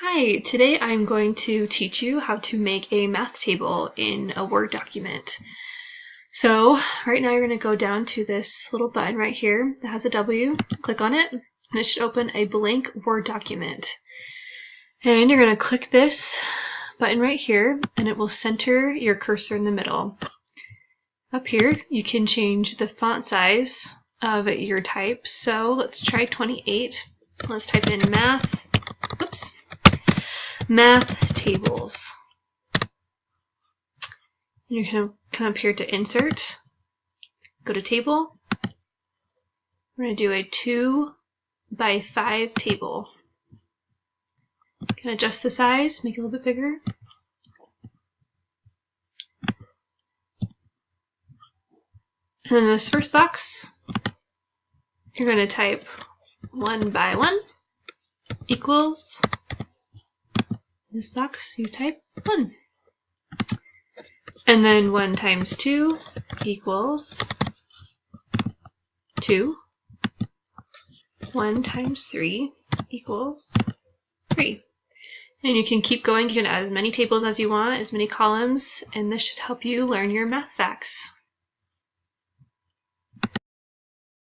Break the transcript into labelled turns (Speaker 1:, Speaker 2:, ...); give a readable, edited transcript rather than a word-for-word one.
Speaker 1: Hi, today I'm going to teach you how to make a math table in a Word document. So right now you're going to go down to this little button right here that has a W, click on it, and it should open a blank Word document. And you're going to click this button right here and it will center your cursor in the middle. Up here you can change the font size of your type, so let's try 28. Let's type in math tables. You're going to come up here to insert, go to table. We're going to do a 2 by 5 table. You can adjust the size, make it a little bit bigger. And in this first box, you're going to type 1 by 1 equals, in this box you type 1. And then 1 times 2 equals 2. 1 times 3 equals 3. And you can keep going. You can add as many tables as you want, as many columns, and this should help you learn your math facts.